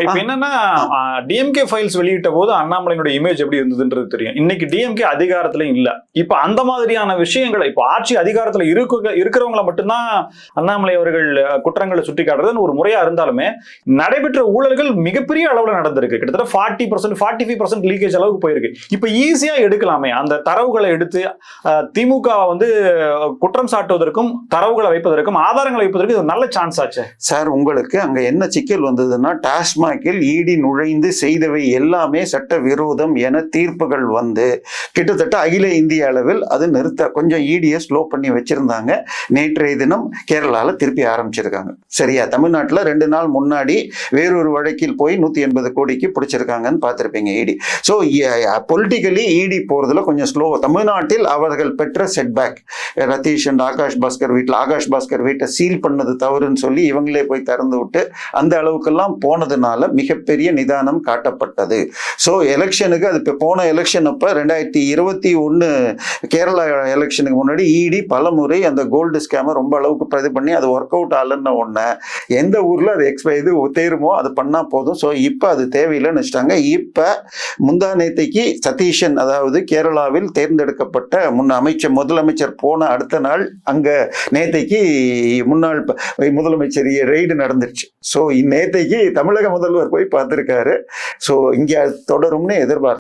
இப்ப என்னன்னா DMK files வெளியிட்ட போது அண்ணாமலையினுடைய இமேஜ் எப்படி இருந்ததுன்றது தெரியும். இன்னைக்கு டிஎம்கே அதிகாரத்திலும் இல்ல. இப்ப அந்த மாதிரியான விஷயங்களை இப்ப ஆட்சி அதிகாரத்துல இருக்கிறவங்களை மட்டும்தான் அண்ணாமலை அவர்கள் குற்றங்களை சுட்டி காட்டுறதுன்னு ஒரு முறையா இருந்தாலுமே நடைபெற்ற ஊழல்கள் மிகப்பெரிய அளவுல நடந்திருக்கு. கிட்டத்தட்ட 40% 45% லீக்கேஜ் அளவுக்கு போயிருக்கு. இப்ப ஈஸியா எடுக்கலாமே அந்த தரவுகளை எடுத்து திமுக வந்து குற்றம் சாட்டுவதற்கும் தரவுகளை வைப்பதற்கும் ஆதாரங்களை வைப்பதற்கு இது நல்ல சான்ஸ் ஆச்சு சார். உங்களுக்கு அங்க என்ன சிக்கல் வந்ததுன்னா, டாஸ்மாகில் இடி நுழைந்து செய்தவை எல்லாமே சட்ட விரோதம் என தீர்ப்புகள் வந்து கிட்டத்தட்ட அகில இந்திய அளவில் அது கொஞ்சம் இடியை ஸ்லோ பண்ணி வச்சிருந்தாங்க. நேற்றைய தினம் கேரளால திருப்பி ஆரம்பிச்சிருக்காங்க. சரியா? தமிழ்நாட்டில் 2 நாள் முன்னாடி வேறொரு வழக்கில் போய் 180 கோடிக்கு பிடிச்சிருக்காங்கன்னு பார்த்திருப்பீங்க இடி. ஸோ பொலிட்டிக்கலி இடி போறதுல கொஞ்சம் ஸ்லோ. தமிழ்நாட்டில் அவர்கள் பெற்ற செட்பேக், ரதீஷ் அண்ட் ஆகாஷ் பாஸ்கர் வீட்டை சீல் பண்ணது தவறுன்னு சொல்லி இவங்களே போய் திறந்து விட்டு அந்த அளவுக்கெல்லாம் போனதுனால மிகப்பெரிய நிதானம் காட்டப்பட்டது. ஸோ எலெக்ஷனுக்கு அது இப்போ போன எலெக்ஷன் அப்போ 2021 கேரளா எலெக்ஷனுக்கு முன்னாடி இடி பல முறை அந்த கோல்டு ஸ்கேமை ரொம்ப அளவுக்கு இது பண்ணி அது ஒர்க் அவுட் ஆகலன்னு ஒன்று எந்த ஊரில் அது இது தேருமோ அது பண்ணால் போதும். ஸோ இப்போ அது தேவையில்லைன்னு வச்சுட்டாங்க. இப்போ முந்தா நேத்தைக்கு சதீஷன், அதாவது கேரளாவில் தேர்ந்தெடுக்கப்பட்ட முதலமைச்சர் போன அடுத்த நாள் அங்க நேத்தைக்கு முன்னாள் முதலமைச்சர் ரெய்டு நடந்துருச்சு. ஸோ நேத்தைக்கு தமிழக முதல்வர் போய் பார்த்திருக்காரு. ஸோ இங்கே தொடரும்னு எதிர்பார்த்து